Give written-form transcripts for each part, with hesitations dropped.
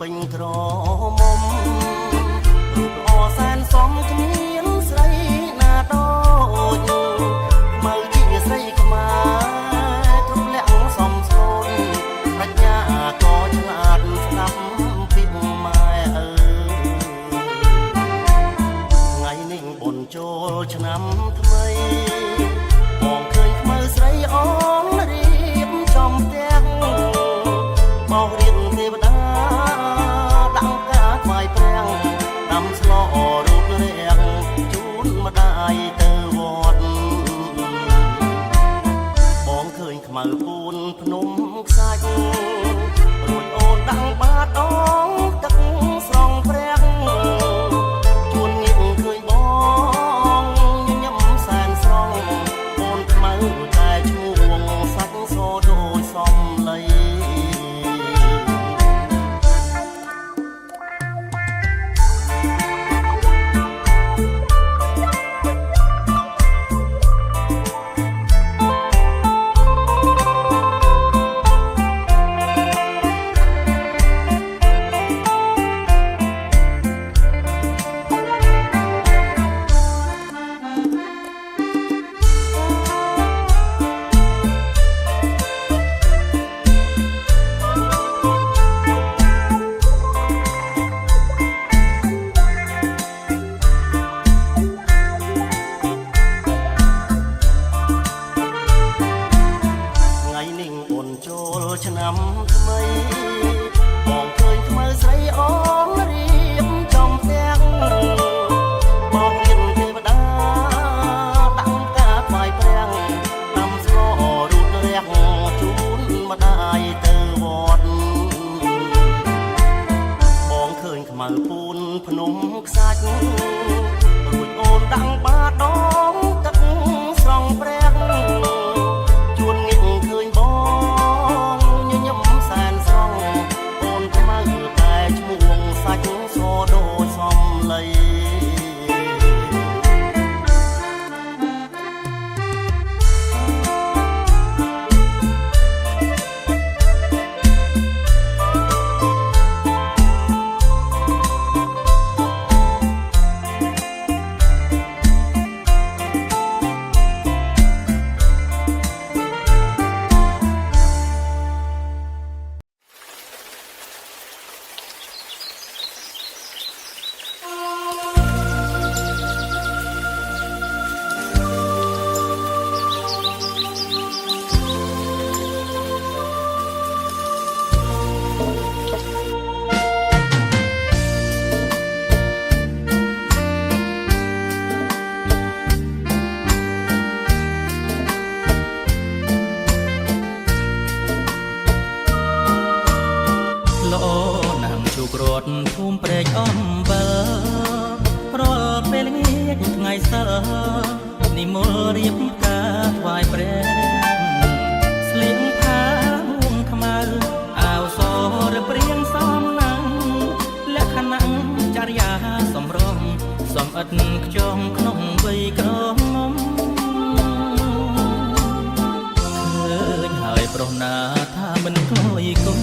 ពេញក្រមុំរូបល្អសែនសមគ្មានស្រីណាដូចមើលជាស្រីខ្មែរទម្លាក់សំស្លូនប្រាជ្ញាក៏ឆ្លាតស្ដាប់ពីម៉ែថ្ងៃនេះបុណ្យចូលឆ្នាំថ្មីបងឃើញខ្មៅស្រីអងរៀបចំផ្ទះមករៀនទេវតាដាក់ការថ្វាយព្រះដាំស្លរូបរាងជូនម្ដាយទៅវត្តបងឃើញខ្មៅពូនភ្នំខ្សាច់រួចអូនដាក់បាតអងទឹកស្រង់ព្រះជួនងាកឃើញបងញញឹមសែនស្រង់អូនខ្មៅតែឈ្មោះសាច់សដូចសំឡីឆ្នាំថ្មីបងឃើញខ្មៅស្រីអងរៀបចំផ្ទះមករៀនទេវតាដាក់ការថ្វាយព្រះដាំស្លរូបរាងជូនម្ដាយទៅវត្តបងឃើញខ្មៅពូនភ្នំខ្សាច់រួចអូនដាក់បាតដងទឹកស្រង់ព្រះជួនងាកឃើញបងសែនស្រង់អូនខ្មៅតែឈ្មោះសាច់សដូចសំឡីភូមិព្រែកអំបិលរាល់ពេលល្ងាចថ្ងៃសិលនិមលរៀបការថ្វាយព្រះស្លៀកผ้าមួងខ្មៅអាវសរព្រៀងសំណាំលក្ខណៈចរិយាសម្រស់សំអិតខ្ចងក្នុងវ័យក្រមុំឃើញហើយប្រុសណាថាមិនក្លោយគុំ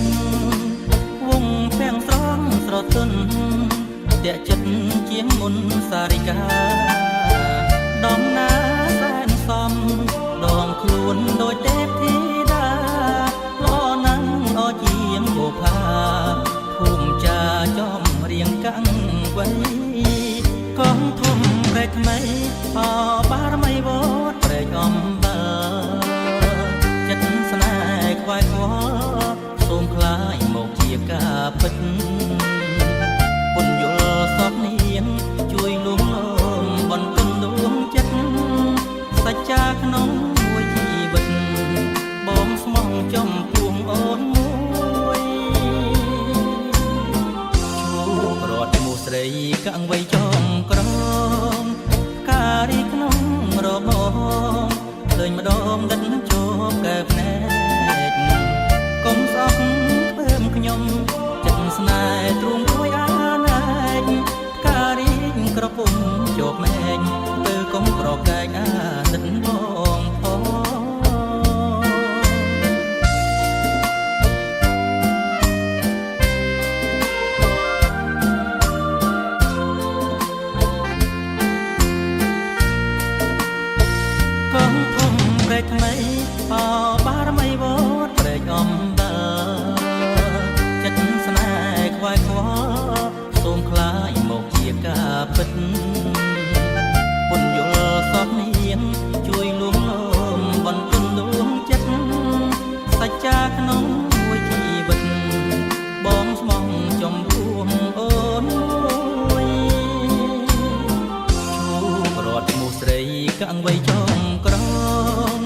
វងពាំងស្រងស្រទន់តាក់ចិត្តជាងមុនសារិកាដំណាសែនសំដងខ្លួនដូចទេពធីតាល្អណាស់អជាងបុផាភូមិចាចំរៀងកាំងវ័យកងធំព្រែកថ្មីអបារមីវត្តព្រែកអំបិលចិត្តស្នេហ៍ខ្វាយខ្វល់សូមខ្លាយមកជាការពិតពុនយល់សពនាងជួយលួងលោមបន្ទន់ដួងចិត្តសច្ចាក្នុងមួយជីវិតបងស្មោះចំពោះអូនមួយជួបរត់មូស្រីកាំងវ័យចំក្រមការីក្នុងរបបឃើញម្ដងដិតជួបកែភ្នែកកុំសោកពើមខ្ញុំចិត្តស្នេហ៍ទ្រូងរួយអាណែកការីក្រពុំជាប់មែកទៅកុំប្រកែកអាណិតបងផង កថ្មីបោបារមីវត្តព្រែកអំដើចិត្តស្នេហ៍ខ្វាយខ្វល់សូមខ្លាយមកជាការពិតពុនយល់សពនាងជួយលួងលោមបន្ទន់លួងចិត្តសច្ចាក្នុងមួយជីវិតបងស្មងចំពោះអូនមួយឈូករត់ឈ្មោះស្រីកាំងវ័យចុងក្រង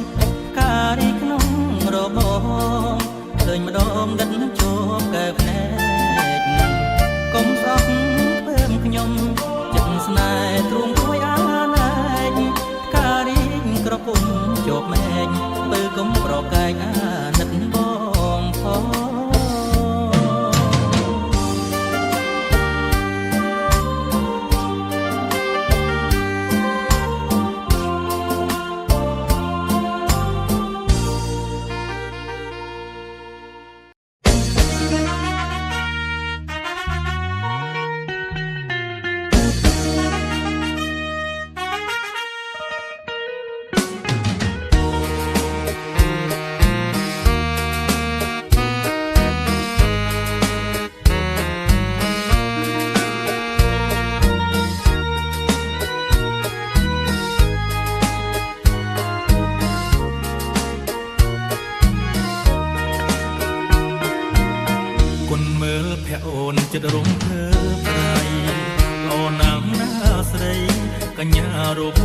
ការីក្នុងរបងឃើញម្ដងដិតជាប់កែភ្នែកកុំស្រស់ពើមខ្ញុំចិត្តស្នេហ៍ទ្រូងព្រួយអាណែកការីក្រពុំជាប់មែកពើកុំប្រកែកអាណិតបងផងចិត្តរំភើបប្រៃល្អណាស់ណាស្រីកញ្ញារូប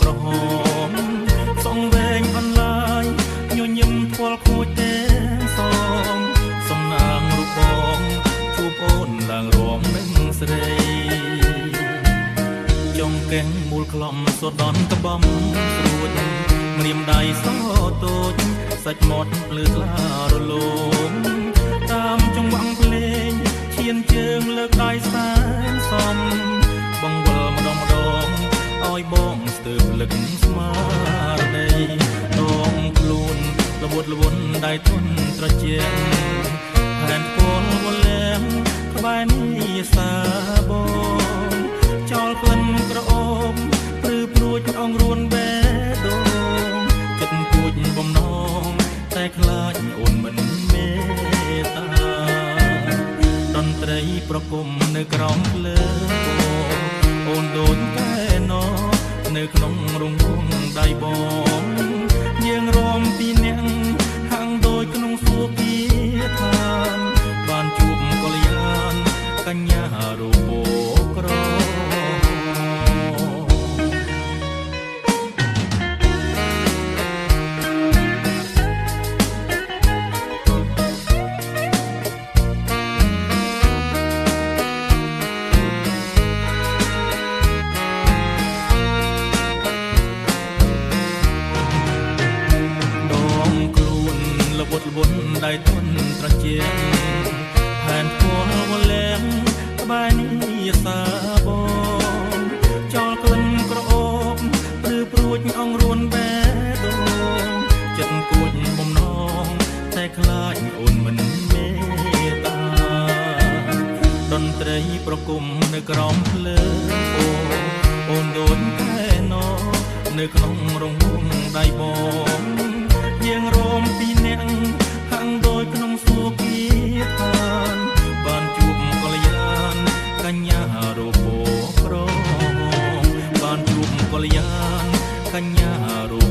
ក្រហមសងវែងអនឡាញញញឹមផ្គាល់ខូចទេសំណាងរូបបងជួបអូនឡើងរំនឹងស្រីចង់កេះមូលខ្លំសដន់ក្បំស្រួចម្រាមដៃសតូចសាច់មាត់ភ្លឺថ្លារលោមតាមចង្វាក់ភ្លេងឈានជើងលើកដៃសែនសំបង្វិលម្ដងឲ្យបងស្ទើរលឹកស្មារតីដងខ្លួនល្វត់ល្វន់ដៃទន់ត្រជាក់ហានពលវលែងក្បែរនេះសាបងចោលក្លិនក្រអូបព្រឺព្រួចអងរួនបេះដូងចិត្តគួចបំណងតែខ្លាចអូនមិនមេត្តាតន្ត្រីប្រគំនៅក្រោមភ្លើងអូនដូចកែណោនៅក្នុងរង្វង់ដៃបងយើងរំពីអ្នកហាងដូចក្នុងសួគ៌ពីឋានបានជួបកល្យានកញ្ញារូបក្រដៃទន់ត្រជាក់ហានពលវលែងក្បែរនេះសាបងចោលក្លិនក្រអូបព្រឺព្រួចអងរួនបេះដូងចិត្តគួចបំណងតែខ្លាចអូនមិនមេត្តាតន្ត្រីប្រគំនៅក្រោមភ្លើងអូនដូចកែណោនៅក្នុងរង្វង់ដៃបងយើងរំពីអ្នកហាងដូចក្នុងសួគ៌ពីឋានបានជួបកល្យានកញ្ញារូបក្របានជួបកល្យានកញ្ញារូ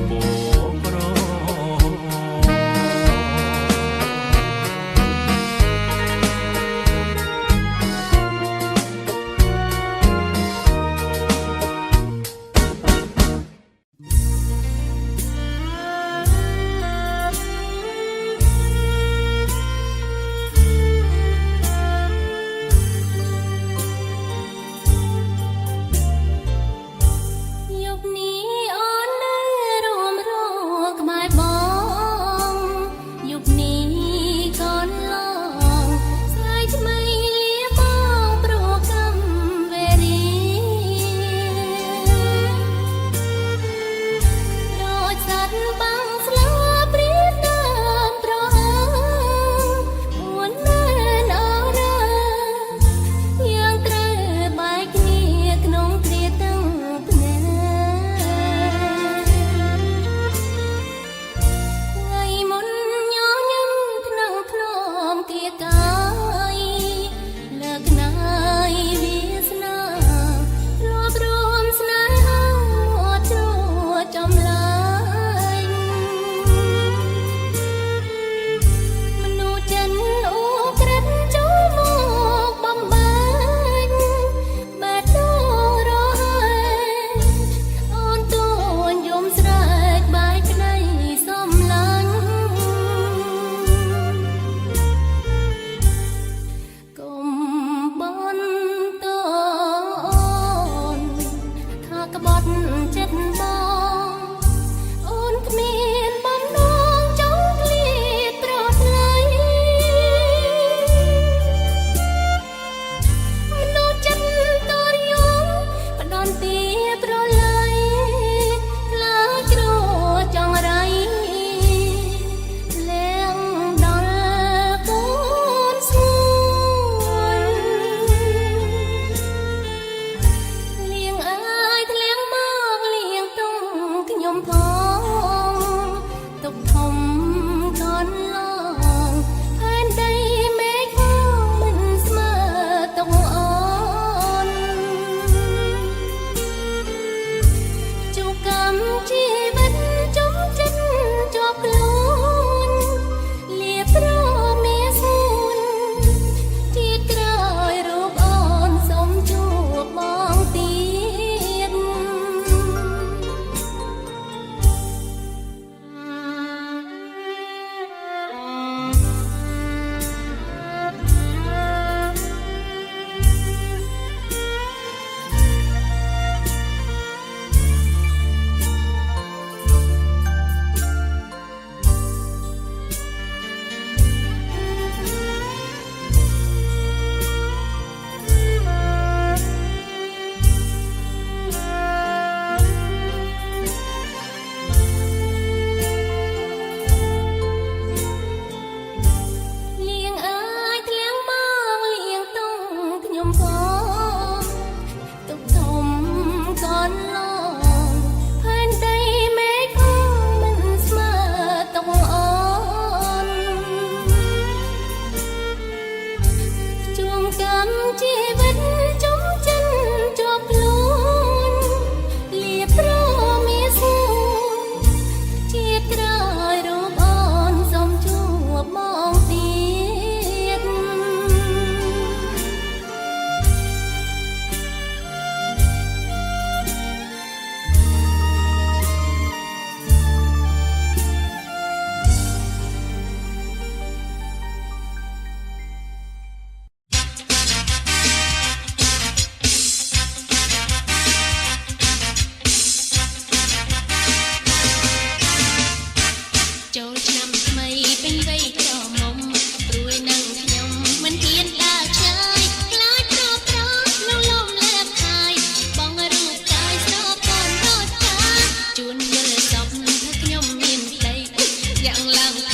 ទាំងឡើង